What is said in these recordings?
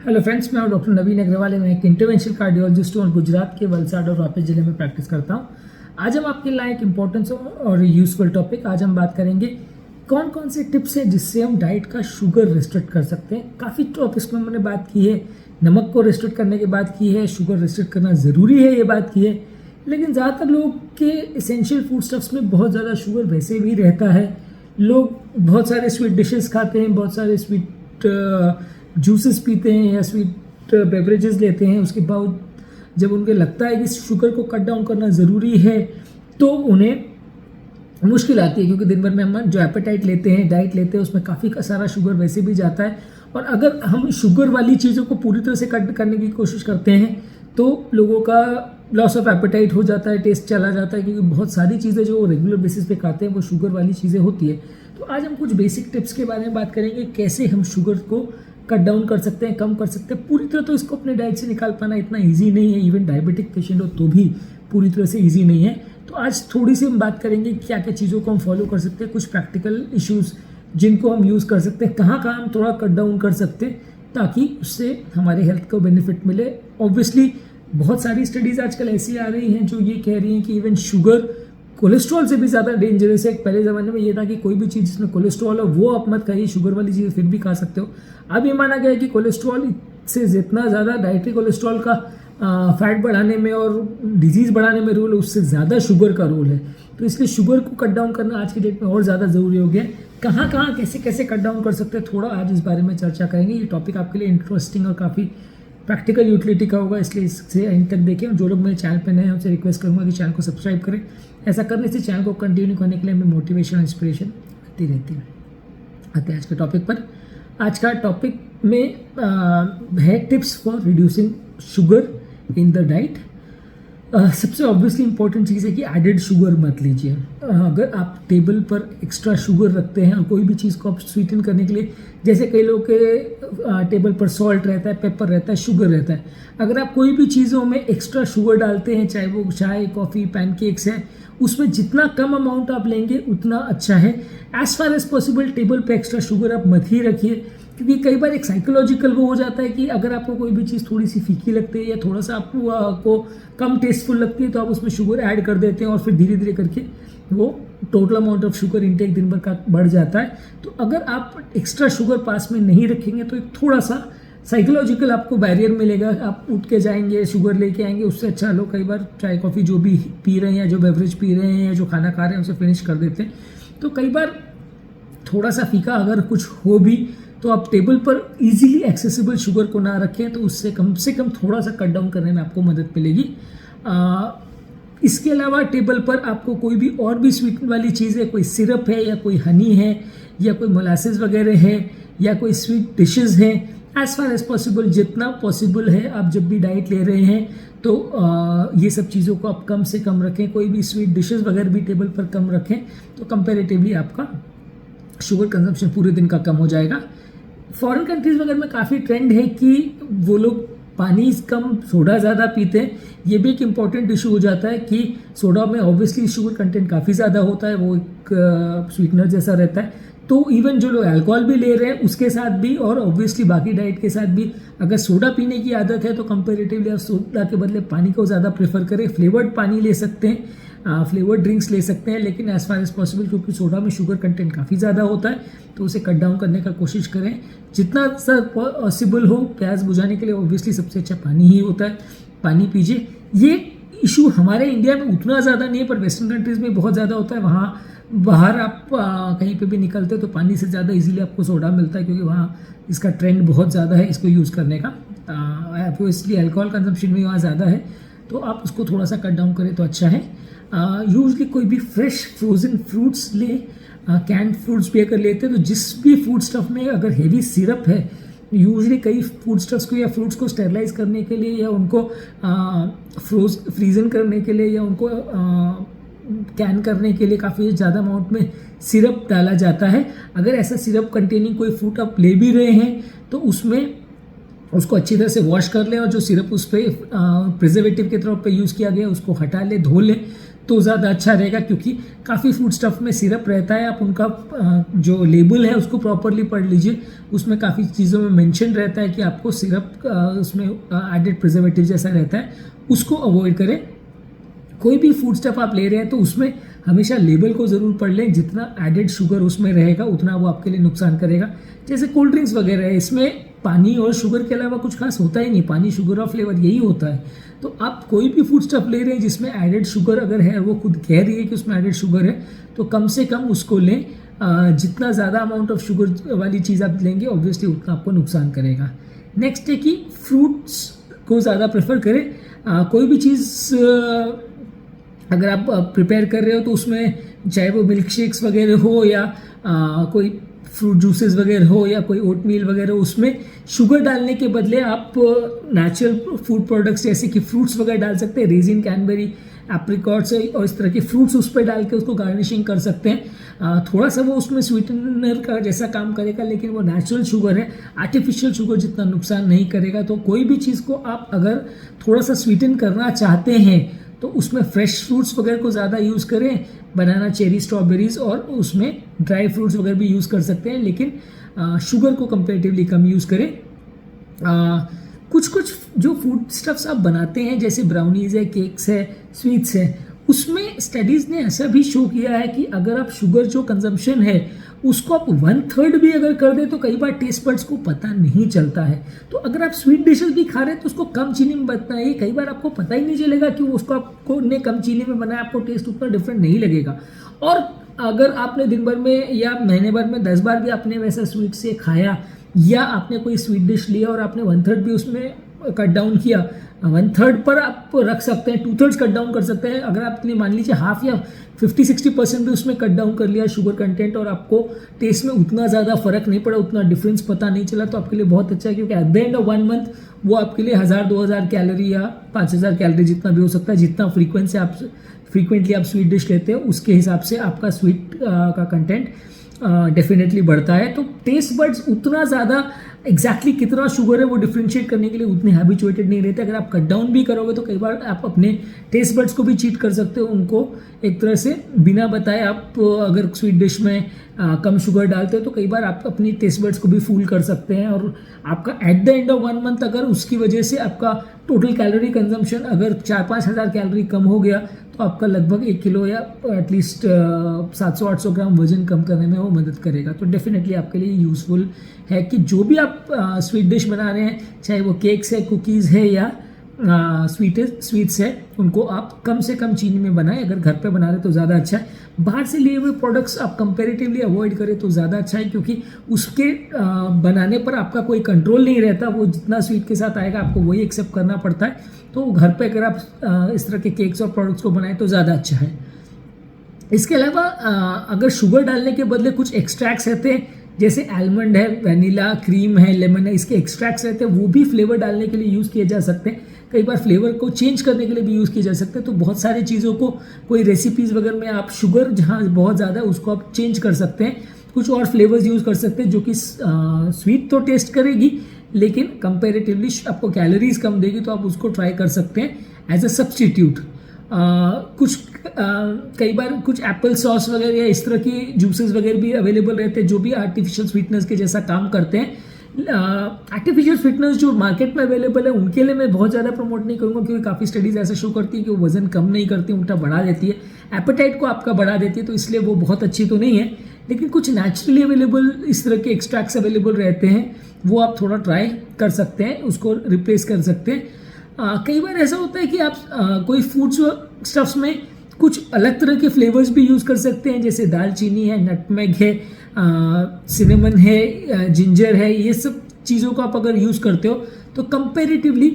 Hello friends, मैं doctor नवीन अग्रवाल। मैं एक इंटरवेंशनल कार्डियोलॉजिस्ट हूँ और गुजरात के वलसाड और वापस जिले में प्रैक्टिस करता हूँ। आज हम आपके लिए एक इम्पोर्टेंस और यूजफुल टॉपिक, आज हम बात करेंगे कौन कौन से टिप्स हैं जिससे हम डाइट का शुगर रिस्ट्रिक्ट कर सकते हैं। काफ़ी टॉपिक्स में मैंने बात की है, नमक को रिस्ट्रिक्ट करने की बात की है, शुगर रिस्ट्रिक्ट करना ज़रूरी है ये बात की है, लेकिन ज़्यादातर लोग के एसेंशियल फूड स्टफ्स में बहुत ज़्यादा शुगर वैसे भी रहता है। लोग बहुत सारे स्वीट डिशेस खाते हैं, बहुत सारे स्वीट जूसेस पीते हैं या स्वीट बेवरेजेस लेते हैं। उसके बाद जब उनको लगता है कि शुगर को कट डाउन करना ज़रूरी है तो उन्हें मुश्किल आती है, क्योंकि दिन भर में हम जो एपेटाइट लेते हैं, डाइट लेते हैं, उसमें काफ़ी सारा शुगर वैसे भी जाता है। और अगर हम शुगर वाली चीज़ों को पूरी तरह से कट करने की कोशिश करते हैं तो लोगों का लॉस ऑफ एपेटाइट हो जाता है, टेस्ट चला जाता है, क्योंकि बहुत सारी चीज़ें जो वो रेगुलर बेसिस पे खाते हैं वो शुगर वाली चीज़ें होती है। तो आज हम कुछ बेसिक टिप्स के बारे में बात करेंगे, कैसे हम शुगर को कट डाउन कर सकते हैं, कम कर सकते हैं। पूरी तरह तो इसको अपने डाइट से निकाल पाना इतना ईजी नहीं है, इवन डायबिटिक पेशेंट हो तो भी पूरी तरह से ईजी नहीं है। तो आज थोड़ी सी हम बात करेंगे क्या क्या चीज़ों को हम फॉलो कर सकते हैं, कुछ प्रैक्टिकल इश्यूज़ जिनको हम यूज़ कर सकते हैं, कहाँ हम थोड़ा कट डाउन कर सकते हैं ताकि उससे हमारे हेल्थ को बेनिफिट मिले। ऑब्वियसली बहुत सारी स्टडीज़ आजकल ऐसी आ रही हैं जो ये कह रही हैं कि इवन शुगर कोलेस्ट्रॉल से भी ज़्यादा डेंजरस है। पहले ज़माने में ये था कि कोई भी चीज़ जिसमें कोलेस्ट्रॉल हो वो आप मत खाइए, शुगर वाली चीज़ फिर भी खा सकते हो। अब ये माना गया है कि कोलेस्ट्रॉल से जितना ज़्यादा डाइटरी कोलेस्ट्रॉल का फैट बढ़ाने में और डिजीज़ बढ़ाने में रोल है, उससे ज़्यादा शुगर का रोल है। तो इसलिए शुगर को कट डाउन करना आज की डेट में और ज़्यादा ज़रूरी हो गया है। कहाँ कैसे कैसे कट डाउन कर सकते हैं, थोड़ा आज इस बारे में चर्चा करेंगे। ये टॉपिक आपके लिए इंटरेस्टिंग और काफ़ी प्रैक्टिकल यूटिलिटी का होगा, इसलिए इससे एंड तक देखें। और जो लोग मेरे चैनल पर नए हैं उनसे रिक्वेस्ट करूँगा कि चैनल को सब्सक्राइब करें। ऐसा करने से चैनल को कंटिन्यू करने के लिए हमें मोटिवेशन और इंस्पिरेशन आती रहती है। आते हैं आज के टॉपिक पर। आज का टॉपिक में है tips for reducing sugar in the diet. सबसे ऑब्वियसली इंपॉर्टेंट चीज़ है कि एडेड शुगर मत लीजिए। अगर आप टेबल पर एक्स्ट्रा शुगर रखते हैं और कोई भी चीज़ को आप स्वीटन करने के लिए, जैसे कई लोग के टेबल पर सॉल्ट रहता है, पेपर रहता है, शुगर रहता है, अगर आप कोई भी चीज़ों में एक्स्ट्रा शुगर डालते हैं, चाहे वो चाय, कॉफ़ी, पैनकेक्स है, उसमें जितना कम अमाउंट आप लेंगे उतना अच्छा है। As far as possible table पे एक्स्ट्रा शुगर आप मत ही रखिए, क्योंकि कई बार एक साइकोलॉजिकल वो हो जाता है कि अगर आपको कोई भी चीज़ थोड़ी सी फीकी लगती है या थोड़ा सा आपको कम टेस्टफुल लगती है तो आप उसमें शुगर ऐड कर देते हैं और फिर धीरे धीरे करके वो total amount of sugar intake दिन भर का बढ़ जाता है। तो अगर आप एक्स्ट्रा शुगर पास में नहीं रखेंगे तो एक थोड़ा सा साइकोलॉजिकल आपको बैरियर मिलेगा। आप उठ के जाएंगे, शुगर लेके आएंगे, उससे अच्छा लोग कई बार चाय कॉफ़ी जो भी पी रहे हैं या जो बेवरेज पी रहे हैं या जो खाना खा रहे हैं उसे फिनिश कर देते हैं। तो कई बार थोड़ा सा फीका अगर कुछ हो भी तो आप टेबल पर इजीली एक्सेसिबल शुगर को ना रखें, तो उससे कम से कम थोड़ा सा कट डाउन करने में आपको मदद मिलेगी। इसके अलावा टेबल पर आपको कोई भी और भी स्वीट वाली चीज़ है, कोई सिरप है या कोई हनी है या कोई मोलासेस वगैरह है या कोई स्वीट डिशेस हैं, एज फार एज पॉसिबल जितना पॉसिबल है आप जब भी डाइट ले रहे हैं तो ये सब चीज़ों को आप कम से कम रखें। कोई भी स्वीट डिशेस वगैरह भी टेबल पर कम रखें तो कंपैरेटिवली आपका शुगर कंजम्पशन पूरे दिन का कम हो जाएगा। फॉरेन कंट्रीज़ वगैरह में काफ़ी ट्रेंड है कि वो लोग पानी कम सोडा ज़्यादा पीते हैं। ये भी एक इम्पॉर्टेंट इशू हो जाता है कि सोडा में ऑब्वियसली शुगर कंटेंट काफ़ी ज़्यादा होता है, वो एक स्वीटनर जैसा रहता है। तो इवन जो लोग अल्कोहल भी ले रहे हैं उसके साथ भी और ऑब्वियसली बाकी डाइट के साथ भी अगर सोडा पीने की आदत है तो कंपेरेटिवली आप सोडा के बदले पानी को ज़्यादा प्रेफर करें। फ्लेवर्ड पानी ले सकते हैं, फ्लेवर्ड ड्रिंक्स ले सकते हैं, लेकिन एज फार एज पॉसिबल क्योंकि सोडा में शुगर कंटेंट काफ़ी ज़्यादा होता है तो उसे कट डाउन करने का कोशिश करें जितना सा पॉसिबल हो। प्यास बुझाने के लिए ऑब्वियसली सबसे अच्छा पानी ही होता है, पानी पीजिए। ये इशू हमारे इंडिया में उतना ज़्यादा नहीं है पर वेस्टर्न कंट्रीज़ में बहुत ज़्यादा होता है। वहाँ बाहर आप कहीं पे भी निकलते तो पानी से ज़्यादा इजीली आपको सोडा मिलता है, क्योंकि वहाँ इसका ट्रेंड बहुत ज़्यादा है इसको यूज़ करने का। तो इसलिए अल्कोहल कंजम्पशन भी वहाँ ज़्यादा है, तो आप उसको थोड़ा सा कट डाउन करें तो अच्छा है। यूजली कोई भी फ्रेश फ्रोज़न फ्रूट्स ले, कैंड फ्रूट्स भी अगर लेते हैं तो जिस भी फूड स्टफ में अगर हेवी सिरप है, यूजली कई फूड स्टफ्स को या फ्रूट्स को स्टेरलाइज करने के लिए या उनको फ्रीजन करने के लिए या उनको कैन करने के लिए काफ़ी ज़्यादा अमाउंट में सिरप डाला जाता है। अगर ऐसा सिरप कंटेनिंग कोई फ्रूट आप ले भी रहे हैं तो उसमें उसको अच्छी तरह से वॉश कर लें और जो सिरप उस पर प्रिजर्वेटिव के तौर पे यूज़ किया गया उसको हटा लें, धो लें, तो ज़्यादा अच्छा रहेगा, क्योंकि काफ़ी फूड स्टफ में सिरप रहता है। आप उनका जो लेबल है उसको प्रॉपरली पढ़ लीजिए, उसमें काफ़ी चीज़ों में मेंशन रहता है कि आपको सिरप उसमें एडेड प्रिजर्वेटिव जैसा रहता है, उसको अवॉइड करें। कोई भी फूड स्टफ आप ले रहे हैं तो उसमें हमेशा लेबल को ज़रूर पढ़ लें, जितना एडेड शुगर उसमें रहेगा उतना वो आपके लिए नुकसान करेगा। जैसे कोल्ड ड्रिंक्स वगैरह है, इसमें पानी और शुगर के अलावा कुछ खास होता ही नहीं, पानी शुगर और फ्लेवर यही होता है। तो आप कोई भी फूड स्टफ ले रहे हैं जिसमें एडेड शुगर अगर है, वो खुद कह रही है कि उसमें एडेड शुगर है, तो कम से कम उसको लें। जितना ज़्यादा अमाउंट ऑफ शुगर वाली चीज़ आप लेंगे ऑब्वियसली उतना आपको नुकसान करेगा। नेक्स्ट है कि फ्रूट्स को ज़्यादा प्रेफर करें। कोई भी चीज़ अगर आप प्रिपेयर कर रहे हो तो उसमें चाहे वो मिल्क शेक्स वगैरह हो या कोई फ्रूट जूसेस वगैरह हो या कोई ओटमील वगैरह, उसमें शुगर डालने के बदले आप नेचुरल फूड प्रोडक्ट्स जैसे कि फ्रूट्स वगैरह डाल सकते हैं। रेजिन, कैनबेरी, एप्रिकॉट्स और इस तरह के फ्रूट्स उस पर डाल के उसको गार्निशिंग कर सकते हैं। थोड़ा सा वो उसमें स्वीटनर का जैसा काम करेगा, लेकिन वो नेचुरल शुगर है, आर्टिफिशियल शुगर जितना नुकसान नहीं करेगा। तो कोई भी चीज़ को आप अगर थोड़ा सा स्वीटन करना चाहते हैं तो उसमें फ्रेश फ्रूट्स वगैरह को ज़्यादा यूज़ करें, बनाना, चेरी, स्ट्रॉबेरीज, और उसमें ड्राई फ्रूट्स वगैरह भी यूज़ कर सकते हैं, लेकिन शुगर को कंपेरेटिवली कम यूज़ करें। कुछ कुछ जो फूड स्टफ्स आप बनाते हैं जैसे ब्राउनीज़ है, केक्स है, स्वीट्स है, उसमें स्टडीज़ ने ऐसा भी शो किया है कि अगर आप शुगर जो कंजम्पशन है उसको आप 1/3 भी अगर कर दें तो कई बार टेस्ट बड्स को पता नहीं चलता है। तो अगर आप स्वीट डिशेस भी खा रहे हैं तो उसको कम चीनी में बनाइए, कई बार आपको पता ही नहीं चलेगा कि उसको आपको ने कम चीनी में बनाया, आपको टेस्ट उतना डिफरेंट नहीं लगेगा। और अगर आपने दिन भर में या महीने भर में 10 बार भी आपने वैसा स्वीट से खाया, या आपने कोई स्वीट डिश लिया और आपने 1/3 भी उसमें कट डाउन किया, 1/3 पर आप रख सकते हैं, 2/3 कट डाउन कर सकते हैं। अगर आपने मान लीजिए हाफ या 50-60% भी उसमें कट डाउन कर लिया शुगर कंटेंट और आपको टेस्ट में उतना ज़्यादा फर्क नहीं पड़ा, उतना डिफरेंस पता नहीं चला, तो आपके लिए बहुत अच्छा है, क्योंकि eight the end of 1 month वो आपके लिए 1000-2000 कैलोरी या 5000 कैलोरी जितना भी हो सकता है, जितना फ्रीक्वेंटली आप स्वीट डिश लेते हैं उसके हिसाब से आपका स्वीट का कंटेंट डेफिनेटली बढ़ता है। तो टेस्ट बड्स उतना ज़्यादा एग्जैक्टली कितना शुगर है वो डिफ्रेंशिएट करने के लिए उतने हैबिचुएटेड नहीं रहते। अगर आप कट डाउन भी करोगे तो कई बार आप अपने टेस्ट बड्स को भी चीट कर सकते हो, उनको एक तरह से बिना बताए आप अगर स्वीट डिश में कम शुगर डालते हो तो कई बार आप अपनी टेस्ट बड्स को भी फूल कर सकते हैं, और आपका eight the end of 1 month अगर उसकी वजह से आपका टोटल कैलोरी कंजम्पशन अगर 4-5 हज़ार कैलोरी कम हो गया तो आपका लगभग 1 किलो या एटलीस्ट 700-800 ग्राम वजन कम करने में वो मदद करेगा। तो डेफिनेटली आपके लिए यूज़फुल है कि जो भी आप स्वीट डिश बना रहे हैं, चाहे वो केक्स है, कुकीज़ है या स्वीट्स है, उनको आप कम से कम चीनी में बनाएं। अगर घर पे बना रहे तो ज़्यादा अच्छा है। बाहर से लिए हुए प्रोडक्ट्स आप कंपैरेटिवली अवॉइड करें तो ज़्यादा अच्छा है, क्योंकि उसके बनाने पर आपका कोई कंट्रोल नहीं रहता, वो जितना स्वीट के साथ आएगा आपको वही एक्सेप्ट करना पड़ता है। तो घर पे अगर आप इस तरह के केक्स और प्रोडक्ट्स को बनाएं तो ज़्यादा अच्छा है। इसके अलावा अगर शुगर डालने के बदले कुछ एक्सट्रैक्ट्स रहते हैं, जैसे आलमंड है, वनीला, क्रीम है, लेमन है, इसके एक्सट्रैक्ट्स रहते हैं, वो भी फ्लेवर डालने के लिए यूज़ किए जा सकते हैं। कई बार फ्लेवर को चेंज करने के लिए भी यूज़ किए जा सकते हैं। तो बहुत सारी चीज़ों को, कोई रेसिपीज़ वगैरह में आप शुगर जहाँ बहुत ज़्यादा है उसको आप चेंज कर सकते हैं, कुछ और फ्लेवर्स यूज़ कर सकते हैं जो कि स्वीट तो टेस्ट करेगी लेकिन कंपेरेटिवली आपको कैलोरीज कम देगी, तो आप उसको ट्राई कर सकते हैं एज अ सब्सटीट्यूट। कई बार कुछ एप्पल सॉस वगैरह या इस तरह की जूसेस वगैरह भी अवेलेबल रहते हैं जो भी आर्टिफिशियल स्वीटनेस के जैसा काम करते हैं। आर्टिफिशियल स्वीटनेस जो मार्केट में अवेलेबल है उनके लिए मैं बहुत ज़्यादा प्रमोट नहीं करूँगा, क्योंकि काफ़ी स्टडीज़ ऐसा शो करती है कि वो वजन कम नहीं करती, उल्टा बढ़ा देती है, एपेटाइट को आपका बढ़ा देती है, तो इसलिए वो बहुत अच्छी तो नहीं है। लेकिन कुछ नेचुरली अवेलेबल इस तरह के एक्सट्रैक्ट्स अवेलेबल रहते हैं, वो आप थोड़ा ट्राई कर सकते हैं, उसको रिप्लेस कर सकते हैं। कई बार ऐसा होता है कि आप कोई फूड्स स्टफ्स में कुछ अलग तरह के फ्लेवर्स भी यूज़ कर सकते हैं, जैसे दालचीनी है, नटमेग है, सिनेमन है, जिंजर है, ये सब चीज़ों को आप अगर यूज़ करते हो तो कंपैरेटिवली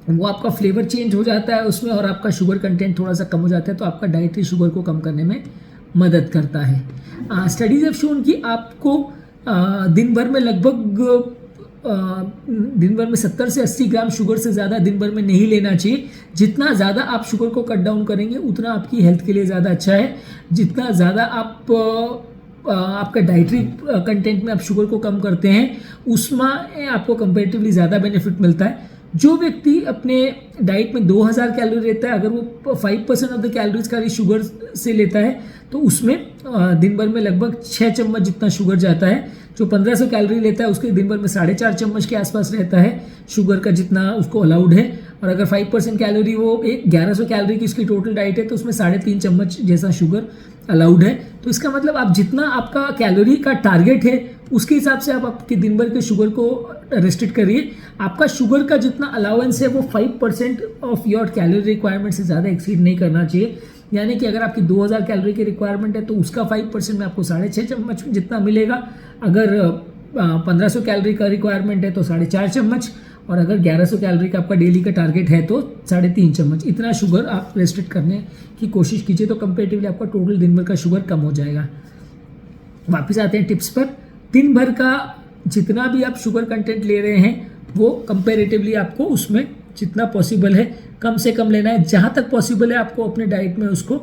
वो आपका फ्लेवर चेंज हो जाता है उसमें, और आपका शुगर कंटेंट थोड़ा सा कम हो जाता है, तो आपका डाइटरी शुगर को कम करने में मदद करता है। स्टडीज़ हैव शोन कि आपको दिन भर में लगभग दिन भर में 70 से 80 ग्राम शुगर से ज़्यादा दिन भर में नहीं लेना चाहिए। जितना ज़्यादा आप शुगर को कट डाउन करेंगे उतना आपकी हेल्थ के लिए ज़्यादा अच्छा है। जितना ज़्यादा आप आपका डाइटरी कंटेंट में आप शुगर को कम करते हैं उसमें आपको कंपेरेटिवली ज़्यादा बेनिफिट मिलता है। जो व्यक्ति अपने डाइट में 2000 कैलोरी लेता है, अगर वो 5% ऑफ द कैलोरीज खाली शुगर से लेता है तो उसमें दिन भर में लगभग 6 चम्मच जितना शुगर जाता है। जो 1500 कैलोरी लेता है उसके दिन भर में 4.5 चम्मच के आसपास रहता है शुगर का, जितना उसको अलाउड है। और अगर 5% कैलोरी, वो 1100 कैलोरी की उसकी टोटल डाइट है, तो उसमें 3.5 चम्मच जैसा शुगर अलाउड है। तो इसका मतलब आप जितना आपका कैलोरी का टारगेट है उसके हिसाब से आप आपके दिन भर के शुगर को रेस्ट्रिक्ट करिए। आपका शुगर का जितना अलाउंस है वो 5% ऑफ योर कैलोरी रिक्वायरमेंट से ज़्यादा एक्सीड नहीं करना चाहिए। यानी कि अगर आपकी 2000 कैलोरी की रिक्वायरमेंट है तो उसका 5% में आपको 6.5 चम्मच जितना मिलेगा। अगर 1500 कैलोरी का रिक्वायरमेंट है तो 4.5 चम्मच, और अगर 1100 कैलोरी का आपका डेली का टारगेट है तो 3.5 चम्मच। इतना शुगर आप रेस्ट्रिक्ट करने की कोशिश कीजिए, तो कंपेरेटिवली आपका टोटल दिन भर का शुगर कम हो जाएगा। वापस आते हैं टिप्स पर। दिन भर का जितना भी आप शुगर कंटेंट ले रहे हैं वो कंपेरेटिवली आपको उसमें जितना पॉसिबल है कम से कम लेना है। जहाँ तक पॉसिबल है आपको अपने डाइट में उसको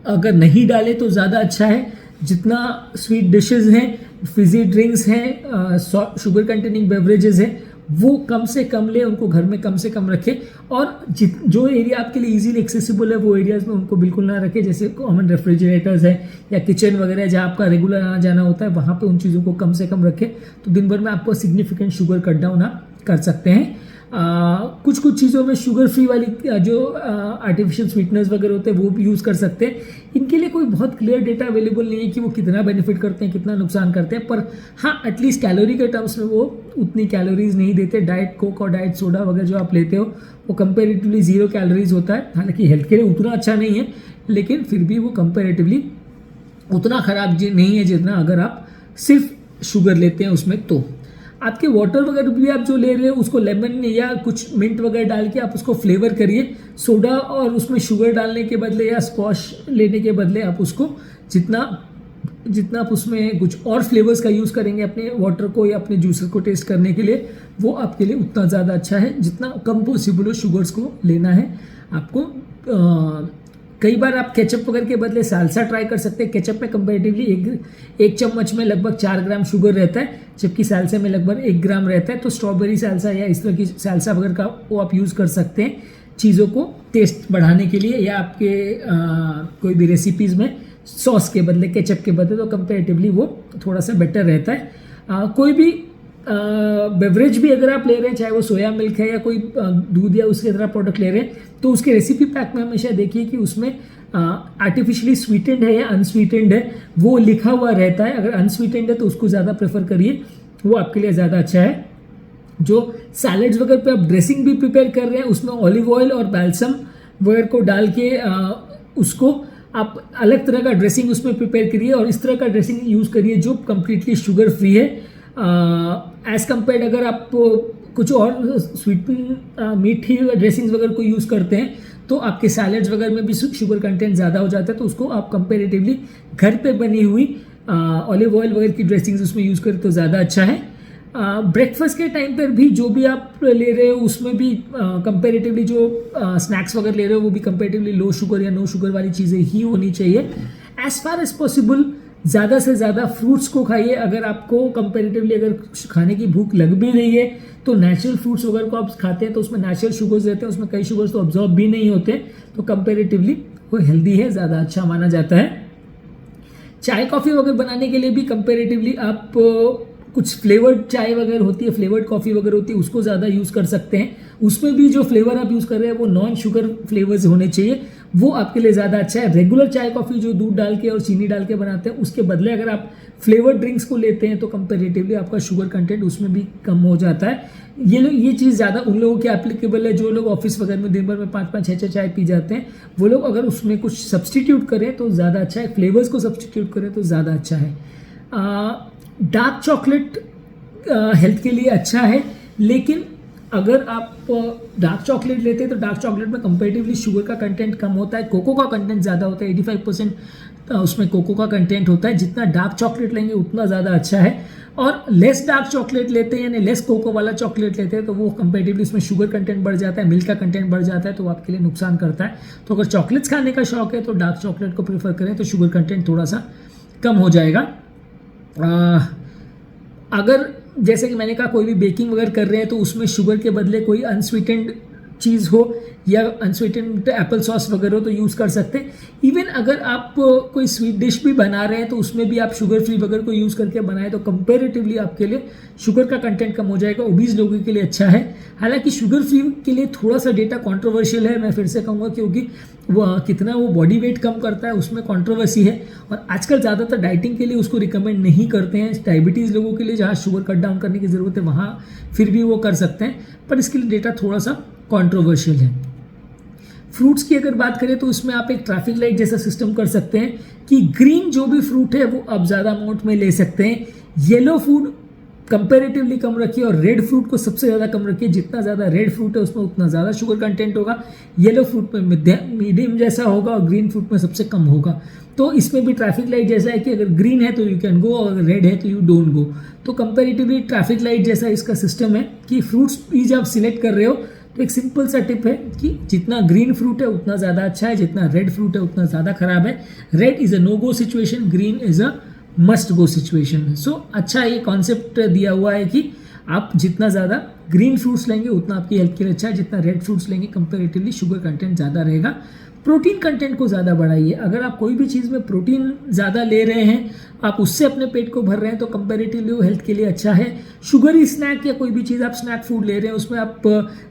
अगर नहीं डाले तो ज़्यादा अच्छा है। जितना स्वीट डिशेस हैं, फिजी ड्रिंक्स हैं, शुगर कंटेनिंग बेवरेजेस हैं, वो कम से कम ले, उनको घर में कम से कम रखें। और जो एरिया आपके लिए इजीली एक्सेसिबल है वो एरियाज़ में उनको बिल्कुल ना रखें, जैसे कॉमन रेफ्रिजरेटर्स है या किचन वगैरह जहाँ आपका रेगुलर आना जाना होता है, वहाँ पे उन चीज़ों को कम से कम रखें। तो दिन भर में आपको सिग्निफिकेंट शुगर कट डाउन आप कर सकते हैं। कुछ चीज़ों में शुगर फ्री वाली जो आर्टिफिशियल स्वीटनर्स वगैरह होते हैं वो भी यूज़ कर सकते हैं। इनके लिए कोई बहुत क्लियर डेटा अवेलेबल नहीं है कि वो कितना बेनिफिट करते हैं, कितना नुकसान करते हैं, पर हाँ एटलीस्ट कैलोरी के टर्म्स में वो उतनी कैलोरीज नहीं देते। डाइट कोक और डाइट सोडा वगैरह जो आप लेते हो वो कंपेरेटिवली 0 कैलोरीज होता है। हालांकि हेल्थ के लिए उतना अच्छा नहीं है, लेकिन फिर भी वो कंपेरेटिवली उतना ख़राब नहीं है जितना अगर आप सिर्फ शुगर लेते हैं उसमें। तो आपके वाटर वगैरह भी आप जो ले रहे हो उसको लेमन या कुछ मिंट वगैरह डाल के आप उसको फ्लेवर करिए। सोडा और उसमें शुगर डालने के बदले या स्क्वॉश लेने के बदले आप उसको जितना आप उसमें कुछ और फ्लेवर्स का यूज़ करेंगे अपने वाटर को या अपने जूसेस को टेस्ट करने के लिए, वो आपके लिए उतना ज़्यादा अच्छा है। जितना कम पॉसिबल हो शुगर्स को लेना है आपको। कई बार आप केचप वगैरह के बदले सालसा ट्राई कर सकते हैं। केचप में कंपेरेटिवली एक चम्मच में लगभग 4 ग्राम शुगर रहता है, जबकि सालसा में लगभग 1 ग्राम रहता है। तो स्ट्रॉबेरी सालसा या इस तरह की सालसा वगैरह का वो आप यूज़ कर सकते हैं चीज़ों को टेस्ट बढ़ाने के लिए, या आपके कोई भी रेसिपीज़ में सॉस के बदले केचप के बदले, तो कंपेरेटिवली वो थोड़ा सा बेटर रहता है। कोई भी बेवरेज भी अगर आप ले रहे हैं, चाहे वो सोया मिल्क है या कोई दूध या उसके तरह प्रोडक्ट ले रहे हैं, तो उसके रेसिपी पैक में हमेशा देखिए कि उसमें आर्टिफिशियली स्वीटेंड है या अनस्वीटेंड है, वो लिखा हुआ रहता है। अगर अनस्वीटेंड है तो उसको ज़्यादा प्रेफर करिए, वो आपके लिए ज़्यादा अच्छा है। जो सैलड्स वगैरह पे आप ड्रेसिंग भी प्रिपेयर कर रहे हैं उसमें ऑलिव ऑयल और बैल्सम वगैरह को डाल के उसको आप अलग तरह का ड्रेसिंग उसमें प्रिपेयर करिए और इस तरह का ड्रेसिंग यूज़ करिए जो कम्प्लीटली शुगर फ्री है। एज़ कम्पेयर्ड अगर आप कुछ और स्वीट मीठी ड्रेसिंग्स वगैरह को यूज़ करते हैं तो आपके सैलड्स वगैरह में भी शुगर कंटेंट ज़्यादा हो जाता है, तो उसको आप कंपेरेटिवली घर पे बनी हुई ऑलिव ऑयल वगैरह की ड्रेसिंग्स उसमें यूज़ करें तो ज़्यादा अच्छा है। ब्रेकफास्ट के टाइम पर भी जो भी आप ले रहे हो उसमें भी कंपेरेटिवली जो स्नैक्स वगैरह ले रहे हो वो भी कंपेरेटिवली लो शुगर या नो शुगर वाली चीज़ें ही होनी चाहिए। एज़ फार एज पॉसिबल ज़्यादा से ज़्यादा फ्रूट्स को खाइए। अगर आपको कंपेरेटिवली अगर खाने की भूख लग भी रही है तो नेचुरल फ्रूट्स वगैरह को आप खाते हैं तो उसमें नेचुरल शुगर्स रहते हैं, उसमें कई शुगर्स तो ऑब्जॉर्ब भी नहीं होते, तो कंपेरेटिवली वो हेल्दी है, ज़्यादा अच्छा माना जाता है। चाय कॉफ़ी वगैरह बनाने के लिए भी कंपेरेटिवली आप कुछ फ्लेवर्ड चाय वगैरह होती है, फ्लेवर्ड कॉफ़ी वगैरह होती है, उसको ज़्यादा यूज़ कर सकते हैं। उसमें भी जो फ्लेवर आप यूज़ कर रहे हैं वो नॉन शुगर फ्लेवर्स होने चाहिए, वो आपके लिए ज़्यादा अच्छा है। रेगुलर चाय कॉफ़ी जो दूध डाल के और चीनी डाल के बनाते हैं उसके बदले अगर आप फ्लेवर्ड ड्रिंक्स को लेते हैं तो कंपेरेटिवली आपका शुगर कंटेंट उसमें भी कम हो जाता है। ये चीज़ ज़्यादा उन लोगों के एप्लीकेबल है जो लोग ऑफिस वगैरह में दिन भर में 5-5, 6-6 चाय पी जाते हैं। वो लोग अगर उसमें कुछ सब्सटीट्यूट करें तो ज़्यादा अच्छा है, फ्लेवर्स को सब्सटीट्यूट करें तो ज़्यादा अच्छा है। डार्क चॉकलेट हेल्थ के लिए अच्छा है, लेकिन अगर आप डार्क चॉकलेट लेते हैं तो डार्क चॉकलेट में कंपेरेटिवली शुगर का कंटेंट कम होता है, कोको का कंटेंट ज़्यादा होता है, 85% उसमें कोको का कंटेंट होता है। जितना डार्क चॉकलेट लेंगे उतना ज़्यादा अच्छा है। और लेस डार्क चॉकलेट लेते हैं यानी लेस कोको वाला चॉकलेट लेते हैं तो वो कंपेरेटिवली उसमें शुगर कंटेंट बढ़ जाता है, मिल्क का कंटेंट बढ़ जाता है, तो वो आपके लिए नुकसान करता है। तो अगर चॉकलेट्स खाने का शौक है तो डार्क चॉकलेट को प्रेफर करें तो शुगर कंटेंट थोड़ा सा कम हो जाएगा। अगर जैसे कि मैंने कहा कोई भी बेकिंग वगैरह कर रहे हैं तो उसमें शुगर के बदले कोई अनस्वीटेंड चीज़ हो या अनस्वीटेंड एप्पल सॉस वगैरह हो तो यूज़ कर सकते हैं। इवन अगर आप कोई स्वीट डिश भी बना रहे हैं तो उसमें भी आप शुगर फ्री वगैरह को यूज़ करके बनाएं तो कंपैरेटिवली आपके लिए शुगर का कंटेंट कम हो जाएगा, ओबीज लोगों के लिए अच्छा है। हालांकि शुगर फ्री के लिए थोड़ा सा डेटा कंट्रोवर्शियल है, मैं फिर से कहूँगा, क्योंकि कितना वो बॉडी वेट कम करता है उसमें कंट्रोवर्सी है और आजकल ज़्यादातर डाइटिंग के लिए उसको रिकमेंड नहीं करते हैं। डायबिटीज़ लोगों के लिए जहाँ शुगर कट डाउन करने की ज़रूरत है वहाँ फिर भी वो कर सकते हैं, पर इसके लिए डेटा थोड़ा सा कंट्रोवर्शियल है। फ्रूट्स की अगर बात करें तो इसमें आप एक ट्रैफिक लाइट जैसा सिस्टम कर सकते हैं कि ग्रीन जो भी फ्रूट है वो आप ज़्यादा अमाउंट में ले सकते हैं, येलो फूड कंपैरेटिवली कम रखिए और रेड फ्रूट को सबसे ज़्यादा कम रखिए। जितना ज़्यादा रेड फ्रूट है उसमें उतना ज़्यादा शुगर कंटेंट होगा, येलो फ्रूट में मीडियम जैसा होगा और ग्रीन फ्रूट में सबसे कम होगा। तो इसमें भी ट्रैफिक लाइट जैसा है कि अगर ग्रीन है तो यू कैन गो और रेड है तो यू डोंट गो। तो कंपैरेटिवली ट्रैफिक लाइट जैसा इसका सिस्टम है कि फ्रूट्स प्लीज आप सिलेक्ट कर रहे हो तो एक सिंपल सा टिप है कि जितना ग्रीन फ्रूट है उतना ज़्यादा अच्छा है, जितना रेड फ्रूट है उतना ज़्यादा खराब है। Red is a no go situation, green is a must go situation. So अच्छा ये कॉन्सेप्ट दिया हुआ है कि आप जितना ज़्यादा ग्रीन फ्रूट्स लेंगे उतना आपकी हेल्थ के लिए अच्छा है, जितना रेड फ्रूट्स लेंगे कंपैरेटिवली शुगर कंटेंट ज़्यादा रहेगा। प्रोटीन कंटेंट को ज़्यादा बढ़ाइए। अगर आप कोई भी चीज़ में प्रोटीन ज़्यादा ले रहे हैं, आप उससे अपने पेट को भर रहे हैं तो कंपैरेटिवली वो हेल्थ के लिए अच्छा है। शुगरी स्नैक या कोई भी चीज़ आप स्नैक फूड ले रहे हैं उसमें आप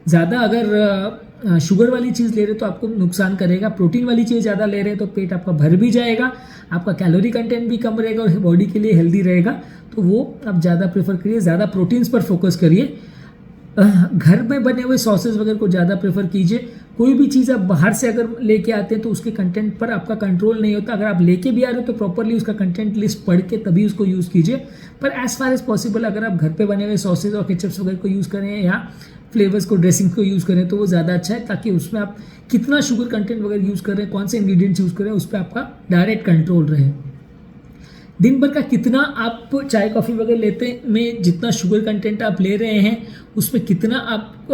ज़्यादा अगर शुगर वाली चीज़ ले रहे हैं तो आपको नुकसान करेगा। प्रोटीन वाली चीज़ ज़्यादा ले रहे हैं तो पेट आपका भर भी जाएगा, आपका कैलोरी कंटेंट भी कम रहेगा और बॉडी के लिए हेल्दी रहेगा। तो वो आप ज़्यादा प्रेफर करिए, ज़्यादा प्रोटीन्स पर फोकस करिए। घर में बने हुए सॉसेज वगैरह को ज़्यादा प्रेफर कीजिए। कोई भी चीज़ आप बाहर से अगर लेके आते हैं तो उसके कंटेंट पर आपका कंट्रोल नहीं होता। अगर आप लेके भी आ रहे हो तो प्रॉपरली उसका कंटेंट लिस्ट पढ़ के तभी उसको यूज़ कीजिए। पर एज फार एज पॉसिबल अगर आप घर पे बने हुए सॉसेज और केचप्स वगैरह को यूज़ करें या फ्लेवर्स को, ड्रेसिंग को यूज़ करें तो वो ज़्यादा अच्छा है, ताकि उसमें आप कितना शुगर कंटेंट वगैरह यूज़ कर रहे हैं, कौन से इंग्रीडियंट्स यूज़ कर रहे हैं, उस पर आपका डायरेक्ट कंट्रोल रहे। दिन भर का कितना आप चाय कॉफ़ी वगैरह लेते में जितना शुगर कंटेंट आप ले रहे हैं उसमें कितना आप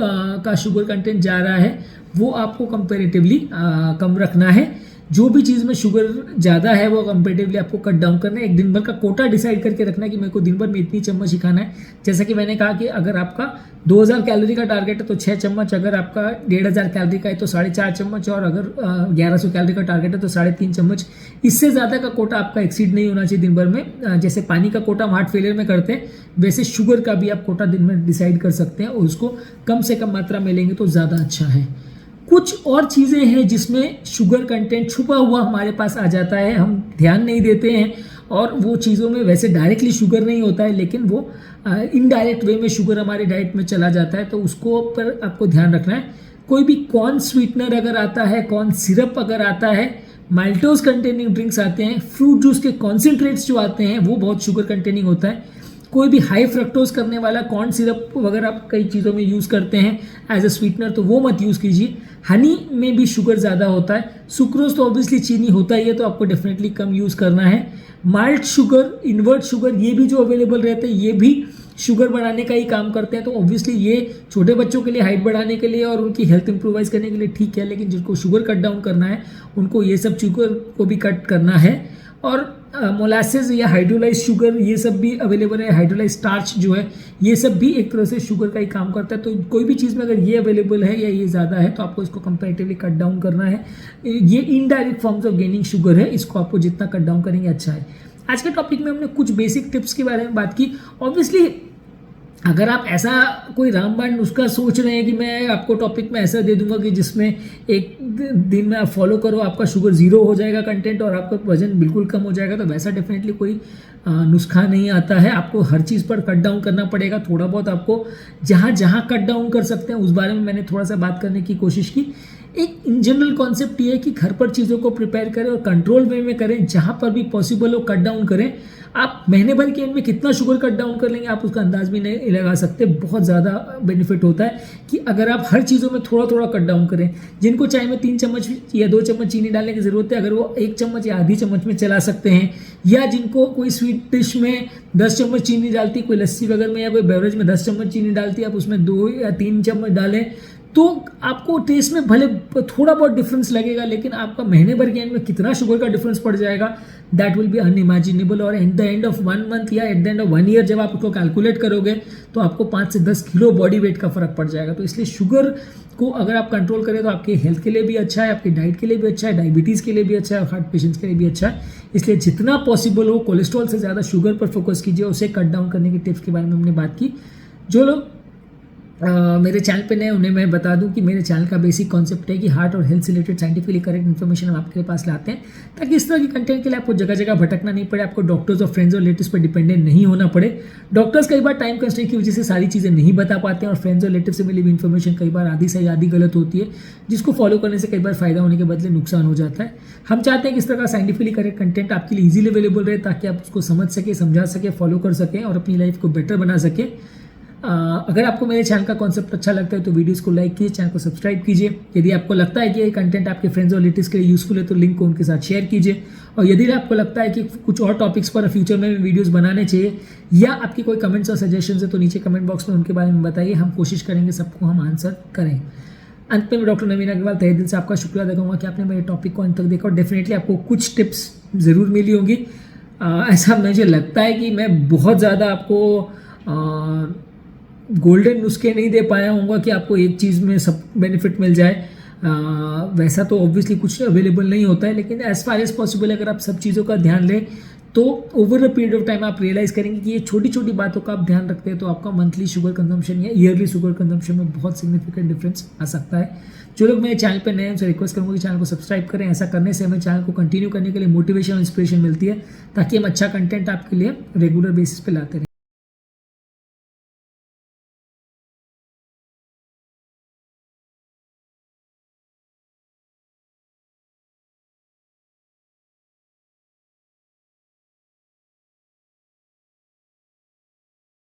का शुगर कंटेंट जा रहा है वो आपको कंपैरेटिवली कम रखना है। जो भी चीज़ में शुगर ज़्यादा है वो कंपैरेटिवली आपको कट डाउन करना है। एक दिन भर का कोटा डिसाइड करके रखना है कि मेरे को दिन भर में इतनी चम्मच ही खाना है। जैसा कि मैंने कहा कि अगर आपका 2000 कैलोरी का टारगेट है तो 6 चम्मच, अगर आपका 1500 कैलोरी का है तो 4.5 चम्मच, और अगर 1100 कैलोरी का टारगेट है तो 3.5 चम्मच। इससे ज़्यादा का कोटा आपका एक्सीड नहीं होना चाहिए दिन भर में। जैसे पानी का कोटा हम हार्ट फेलियर में करते हैं वैसे शुगर का भी आप कोटा दिन में डिसाइड कर सकते हैं और उसको कम से कम मात्रा में लेंगे तो ज़्यादा अच्छा है। कुछ और चीज़ें हैं जिसमें शुगर कंटेंट छुपा हुआ हमारे पास आ जाता है, हम ध्यान नहीं देते हैं और वो चीज़ों में वैसे डायरेक्टली शुगर नहीं होता है लेकिन वो इनडायरेक्ट वे में शुगर हमारे डाइट में चला जाता है, तो उसको पर आपको ध्यान रखना है। कोई भी कॉर्न स्वीटनर अगर आता है, कॉर्न सिरप अगर आता है, माल्टोज कंटेनिंग ड्रिंक्स आते हैं, फ्रूट जूस के कॉन्सेंट्रेट्स जो आते हैं वो बहुत शुगर कंटेनिंग होता है। कोई भी हाई फ्रक्टोज करने वाला कॉर्न सिरप वगैरह आप कई चीज़ों में यूज़ करते हैं एज अ स्वीटनर तो वो मत यूज़ कीजिए। हनी में भी शुगर ज़्यादा होता है। सुक्रोज तो ऑब्वियसली चीनी होता ही है तो आपको डेफिनेटली कम यूज़ करना है। माल्ट शुगर, इन्वर्ट शुगर, ये भी जो अवेलेबल रहते हैं ये भी शुगर बढ़ाने का ही काम करते हैं। तो ऑब्वियसली ये छोटे बच्चों के लिए हाइट बढ़ाने के लिए और उनकी हेल्थ इंप्रूवाइज करने के लिए ठीक है, लेकिन जिनको शुगर कट डाउन करना है उनको ये सब शुगर को भी कट करना है। और मोलासेस या हाइड्रोलाइज शुगर ये सब भी अवेलेबल है। हाइड्रोलाइज स्टार्च जो है ये सब भी एक तरह से शुगर का ही काम करता है। तो कोई भी चीज़ में अगर ये अवेलेबल है या ये ज़्यादा है तो आपको इसको कंपैरेटिवली कट डाउन करना है। ये indirect forms of gaining sugar है, इसको आपको जितना कट डाउन करेंगे अच्छा है। आज के टॉपिक में हमने कुछ बेसिक टिप्स के बारे में बात की। ऑब्वियसली अगर आप ऐसा कोई रामबाण नुस्खा सोच रहे हैं कि मैं आपको टॉपिक में ऐसा दे दूंगा कि जिसमें एक दिन में आप फॉलो करो आपका शुगर 0 हो जाएगा कंटेंट और आपका वजन बिल्कुल कम हो जाएगा, तो वैसा डेफिनेटली कोई नुस्खा नहीं आता है। आपको हर चीज़ पर कट डाउन करना पड़ेगा। थोड़ा बहुत आपको जहाँ जहाँ कट डाउन कर सकते हैं उस बारे में मैंने थोड़ा सा बात करने की कोशिश की। एक इन जनरल कॉन्सेप्ट ये है कि घर पर चीज़ों को प्रिपेयर करें और कंट्रोल वे में करें, जहाँ पर भी पॉसिबल हो कट डाउन करें। आप महीने भर के एंड में कितना शुगर कट डाउन कर लेंगे आप उसका अंदाज भी नहीं लगा सकते। बहुत ज़्यादा बेनिफिट होता है कि अगर आप हर चीज़ों में थोड़ा थोड़ा कट डाउन करें। जिनको चाय में 3 चम्मच या 2 चम्मच चीनी डालने की ज़रूरत है, अगर वो 1 चम्मच या आधी चम्मच में चला सकते हैं, या जिनको कोई स्वीट डिश में 10 चम्मच चीनी डालती, कोई लस्सी वगैरह में या कोई बेवरेज में 10 चम्मच चीनी डालती है, आप उसमें 2 या 3 चम्मच डालें तो आपको टेस्ट में भले थोड़ा बहुत डिफरेंस लगेगा, लेकिन आपका महीने भर के एंड में कितना शुगर का डिफरेंस पड़ जाएगा, दैट विल बी अनइमेजिनेबल। और at the end of 1 month या at the end of 1 year जब आप उसको कैलकुलेट करोगे तो आपको 5 से 10 किलो बॉडी वेट का फर्क पड़ जाएगा। तो इसलिए शुगर को अगर आप कंट्रोल करें तो आपके हेल्थ के लिए भी अच्छा है, आपकी डाइट के लिए भी अच्छा है, डायबिटीज़ के लिए भी अच्छा है, और हार्ट पेशेंट्स के लिए भी अच्छा है। इसलिए जितना पॉसिबल हो कोलेस्ट्रॉल से ज़्यादा शुगर पर फोकस कीजिए। उसे कट डाउन करने के टिप्स के बारे में हमने बात की। जो लोग मेरे चैनल पे नए उन्हें मैं बता दूं कि मेरे चैनल का बेसिक कॉन्सेप्ट है कि हार्ट और हेल्थ से रिलेटेड साइंटिफिकली करेक्ट इन्फॉर्मेशन हम आपके पास लाते हैं, ताकि इस तरह की कंटेंट के लिए आपको जगह जगह भटकना नहीं पड़े, आपको डॉक्टर्स और फ्रेंड्स और रिलेटिव्स पर डिपेंडेंट नहीं होना पड़े। डॉक्टर्स कई बार टाइम कंस्ट्रेंट की वजह से सारी चीज़ें नहीं बता पाते हैं, और फ्रेंड्स और रिलेटिव से मिली हुई इन्फॉर्मेशन कई बार आधी सही आधी गलत होती है, जिसको फॉलो करने से कई बार फायदा होने के बदले नुकसान हो जाता है। हम चाहते हैं कि इस तरह का साइंटिफिकली करेक्ट कंटेंट आपके लिए ईजिली अवेलेबल रहे, ताकि आप उसको समझ सकें, समझा सकें, फॉलो कर सकें और अपनी लाइफ को बेटर बना सकें। अगर आपको मेरे चैनल का कॉन्सेप्ट अच्छा लगता है तो वीडियोस को लाइक कीजिए, चैनल को सब्सक्राइब कीजिए। यदि आपको लगता है कि ये कंटेंट आपके फ्रेंड्स और रिलेटिव्स के लिए यूजफुल है तो लिंक को उनके साथ शेयर कीजिए। और यदि आपको लगता है कि कुछ और टॉपिक्स पर फ्यूचर में वीडियोस बनाने चाहिए, या आपकी कोई कमेंट्स और सजेशंस है, तो नीचे कमेंट बॉक्स में उनके बारे में बताइए। हम कोशिश करेंगे सबको हम आंसर करें। अंत में मैं डॉक्टर नवीन अग्रवाल तहे दिल से आपका शुक्रिया अदा करूँगा कि आपने मेरे टॉपिक को अंत तक देखा, और डेफिनेटली आपको कुछ टिप्स ज़रूर मिली होंगी। ऐसा मुझे लगता है कि मैं बहुत ज़्यादा आपको गोल्डन नुस्खे नहीं दे पाया हूँगा कि आपको एक चीज़ में सब बेनिफिट मिल जाए। वैसा तो ऑब्वियसली कुछ अवेलेबल नहीं होता है, लेकिन एज फार एज पॉसिबल अगर आप सब चीज़ों का ध्यान लें तो over a period of time आप रियलाइज़ करेंगे कि ये छोटी छोटी बातों का आप ध्यान रखते हैं तो आपका मंथली शुगर कंजम्पशन या ईयरली शुगर कंजम्पशन में बहुत सिग्निफिकेंट डिफरेंस आ सकता है। जो लोग मेरे चैनल पर नए हैं उनसे रिक्वेस्ट करूँगा कि चैनल को सब्सक्राइब करें। ऐसा करने से हमें चैनल को कंटिन्यू करने के लिए मोटिवेशन और इंस्पिरेशन मिलती है, ताकि हम अच्छा कंटेंट आपके लिए रेगुलर बेसिस पे लाते रहें।